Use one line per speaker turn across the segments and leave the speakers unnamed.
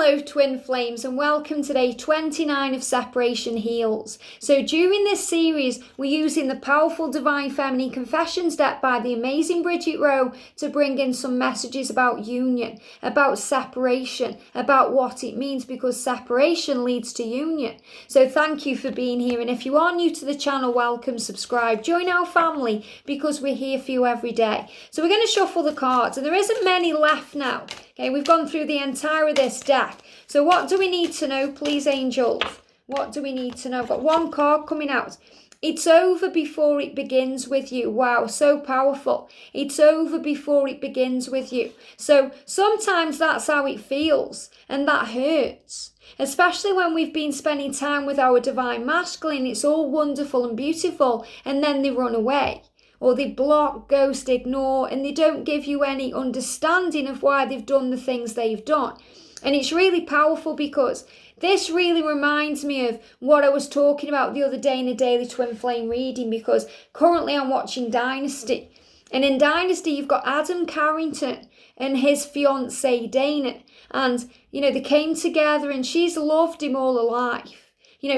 Hello twin flames and welcome to day 29 of Separation Heals. So during this series we're using the powerful Divine Feminine Confessions deck by the amazing Bridget Rowe to bring in some messages about union, about separation, about what it means, because separation leads to union. So thank you for being here, and if you are new to the channel, welcome, subscribe, join our family because we're here for you every day. So we're going to shuffle the cards and there isn't many left now. Okay, we've gone through the entire of this deck. So what do we need to know, please, angels? What do we need to know? I've got one card coming out. It's over before it begins with you. Wow, so powerful. It's over before it begins with you. So sometimes that's how it feels, and that hurts. Especially when we've been spending time with our divine masculine. It's all wonderful and beautiful, and then they run away. Or they block, ghost, ignore, and they don't give you any understanding of why they've done the things they've done. And it's really powerful because this really reminds me of what I was talking about the other day in a daily twin flame reading, because currently I'm watching Dynasty. And in Dynasty, you've got Adam Carrington and his fiancée Dana. And, they came together and she's loved him all her life.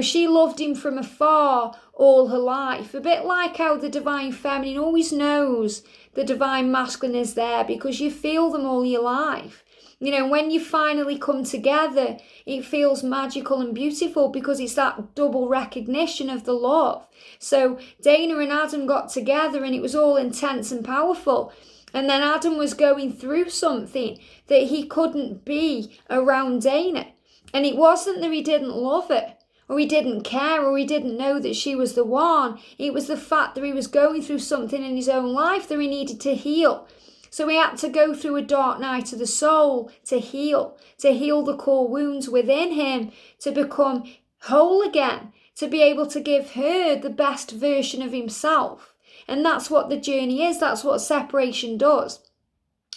She loved him from afar all her life. A bit like how the Divine Feminine always knows the Divine Masculine is there because you feel them all your life. When you finally come together, it feels magical and beautiful because it's that double recognition of the love. So Dana and Adam got together and it was all intense and powerful. And then Adam was going through something that he couldn't be around Dana. And it wasn't that he didn't love her, or he didn't care, or he didn't know that she was the one. It was the fact that he was going through something in his own life that he needed to heal. So he had to go through a dark night of the soul to heal the core wounds within him, to become whole again, to be able to give her the best version of himself. And that's what the journey is. That's what separation does.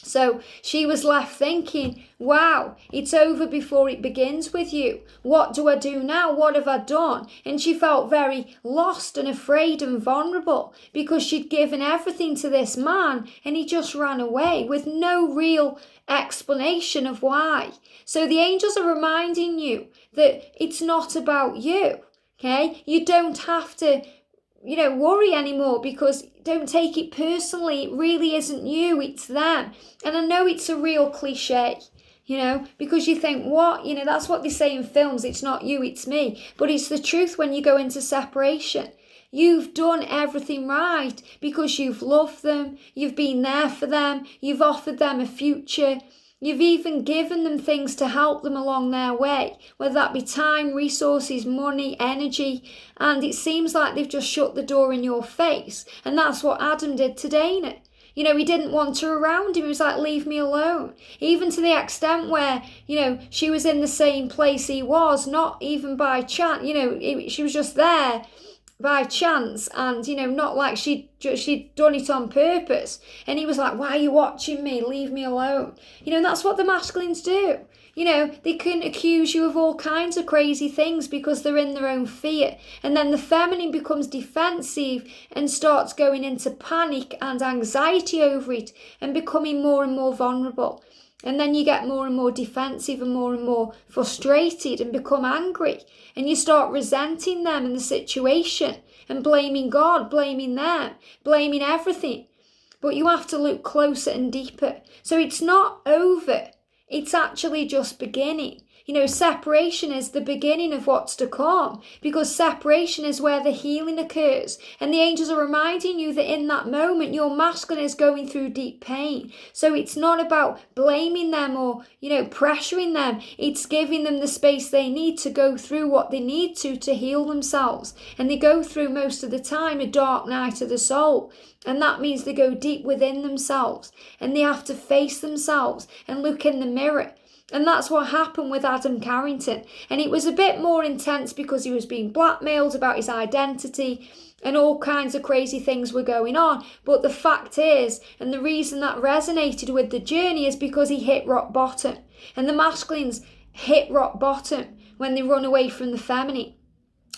So she was left thinking, wow, it's over before it begins with you. What do I do now? What have I done? And she felt very lost and afraid and vulnerable because she'd given everything to this man and he just ran away with no real explanation of why. So the angels are reminding you that it's not about you, okay? You don't have to worry anymore, because don't take it personally. It really isn't you, it's them. And I know it's a real cliche, because you think, what? That's what they say in films. It's not you, it's me. But it's the truth when you go into separation. You've done everything right because you've loved them. You've been there for them. You've offered them a future. You've even given them things to help them along their way, whether that be time, resources, money, energy, and it seems like they've just shut the door in your face. And that's what Adam did to Dana. He didn't want her around him. He was like, leave me alone. Even to the extent where, she was in the same place he was, not even by chance. She was just there by chance, and not like she'd done it on purpose. And he was like, why are you watching me? Leave me alone. That's what the masculines do. They can accuse you of all kinds of crazy things because they're in their own fear. And then the feminine becomes defensive and starts going into panic and anxiety over it and becoming more and more vulnerable. And then you get more and more defensive and more frustrated and become angry. And you start resenting them in the situation and blaming God, blaming them, blaming everything. But you have to look closer and deeper. So it's not over. It's actually just beginning. Separation is the beginning of what's to come, because separation is where the healing occurs. And the angels are reminding you that in that moment, your masculine is going through deep pain. So it's not about blaming them or, pressuring them. It's giving them the space they need to go through what they need to heal themselves. And they go through most of the time a dark night of the soul. And that means they go deep within themselves and they have to face themselves and look in the mirror. And that's what happened with Adam Carrington. And it was a bit more intense because he was being blackmailed about his identity and all kinds of crazy things were going on. But the fact is, and the reason that resonated with the journey is because he hit rock bottom. And the masculines hit rock bottom when they run away from the feminine.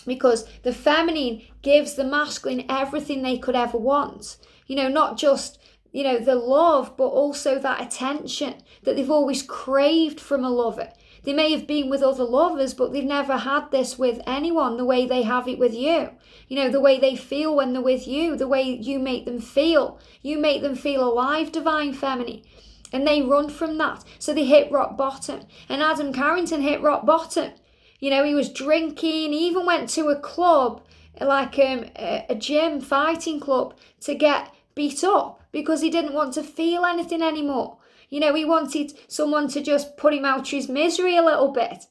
Because the feminine gives the masculine everything they could ever want. Not just the love, but also that attention that they've always craved from a lover. They may have been with other lovers, but they've never had this with anyone the way they have it with you. You know, the way they feel when they're with you, the way you make them feel. You make them feel alive, Divine Feminine. And they run from that. So they hit rock bottom. And Adam Carrington hit rock bottom. You know, he was drinking. He even went to a club, like a gym, fighting club, to get beat up because he didn't want to feel anything anymore. You know, he wanted someone to just put him out of his misery a little bit.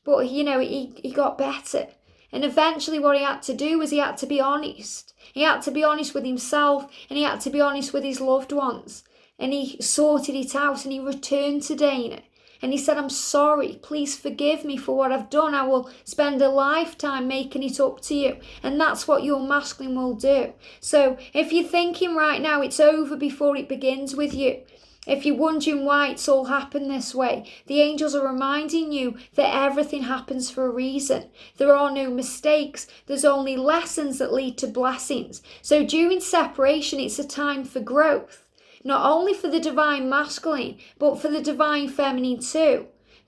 But, you know, he got better. And eventually what he had to do was he had to be honest. He had to be honest with himself, and he had to be honest with his loved ones. And he sorted it out, and he returned to Dana. And he said, I'm sorry, please forgive me for what I've done. I will spend a lifetime making it up to you. And that's what your masculine will do. So if you're thinking right now it's over before it begins with you, if you're wondering why it's all happened this way, the angels are reminding you that everything happens for a reason. There are no mistakes. There's only lessons that lead to blessings. So during separation, it's a time for growth. Not only for the Divine Masculine, but for the Divine Feminine too.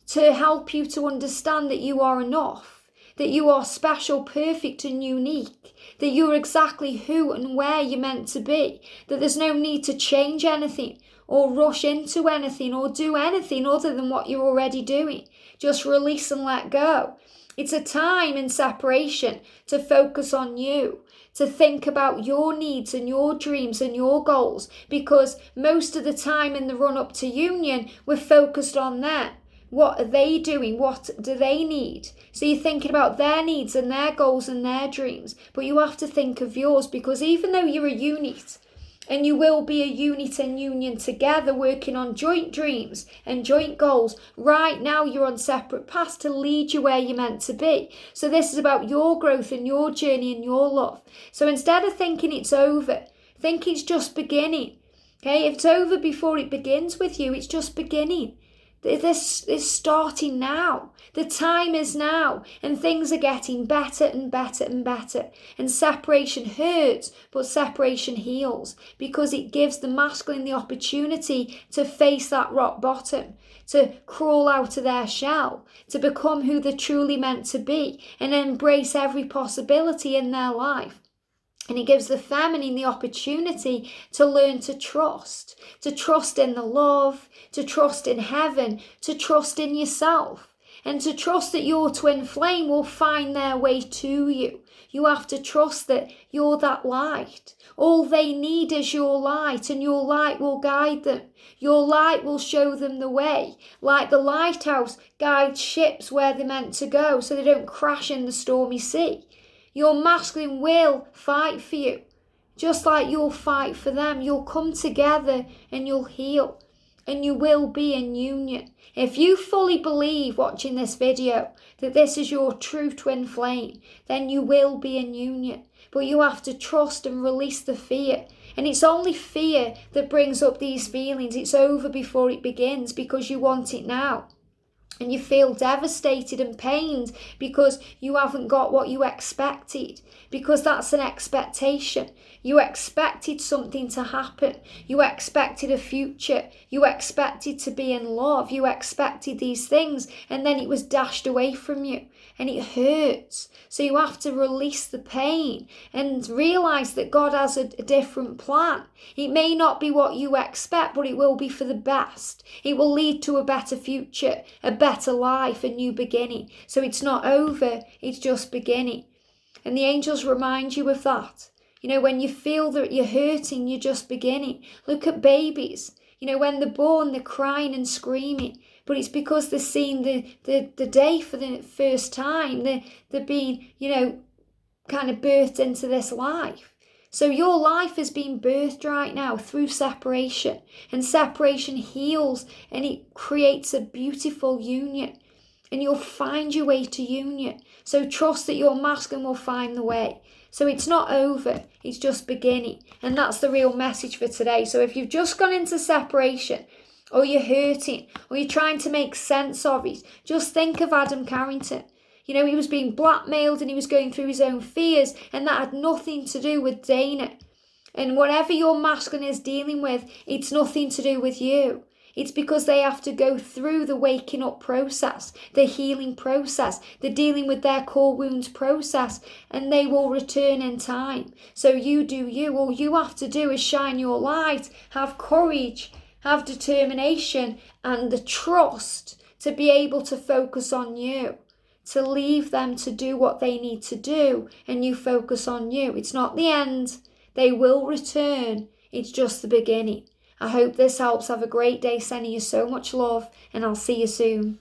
To help you to understand that you are enough. That you are special, perfect and unique. That you're exactly who and where you're meant to be. That there's no need to change anything, or rush into anything, or do anything other than what you're already doing. Just release and let go. It's a time in separation to focus on you, to think about your needs and your dreams and your goals, because most of the time in the run-up to union, we're focused on them. What are they doing? What do they need? So you're thinking about their needs and their goals and their dreams, but you have to think of yours, because even though you're a unit, and you will be a unit and union together, working on joint dreams and joint goals. Right now, you're on separate paths to lead you where you're meant to be. So this is about your growth and your journey and your love. So instead of thinking it's over, think it's just beginning. Okay, if it's over before it begins with you, it's just beginning. This is starting now. The time is now, and things are getting better and better and better. And separation hurts, but separation heals, because it gives the masculine the opportunity to face that rock bottom, to crawl out of their shell, to become who they're truly meant to be, and embrace every possibility in their life. And it gives the feminine the opportunity to learn to trust in the love, to trust in heaven, to trust in yourself, and to trust that your twin flame will find their way to you. You have to trust that you're that light. All they need is your light, and your light will guide them. Your light will show them the way, like the lighthouse guides ships where they're meant to go so they don't crash in the stormy sea. Your masculine will fight for you, just like you'll fight for them. You'll come together and you'll heal, and you will be in union. If you fully believe, watching this video, that this is your true twin flame, then you will be in union. But you have to trust and release the fear. And it's only fear that brings up these feelings. It's over before it begins, because you want it now. And you feel devastated and pained because you haven't got what you expected, because that's an expectation. You expected something to happen. You expected a future. You expected to be in love. You expected these things, and then it was dashed away from you, and it hurts. So you have to release the pain and realize that God has a different plan. It may not be what you expect, but it will be for the best. It will lead to a better future, a better life, a new beginning. So it's not over, it's just beginning. And the angels remind you of that. You know, when you feel that you're hurting, you're just beginning. Look at babies. You know, when they're born, they're crying and screaming. But it's because they're seeing the day for the first time. They're being, you know, kind of birthed into this life. So your life is being birthed right now through separation. And separation heals, and it creates a beautiful union. And you'll find your way to union. So trust that your masculine will find the way. So it's not over, it's just beginning. And that's the real message for today. So if you've just gone into separation, or you're hurting, or you're trying to make sense of it, just think of Adam Carrington. You know, he was being blackmailed and he was going through his own fears, and that had nothing to do with Dana. And whatever your masculine is dealing with, it's nothing to do with you. It's because they have to go through the waking up process, the healing process, the dealing with their core wounds process, and they will return in time. So you do you. All you have to do is shine your light, have courage, have determination, and the trust to be able to focus on you, to leave them to do what they need to do, and you focus on you. It's not the end. They will return. It's just the beginning. I hope this helps. Have a great day. Sending you so much love, and I'll see you soon.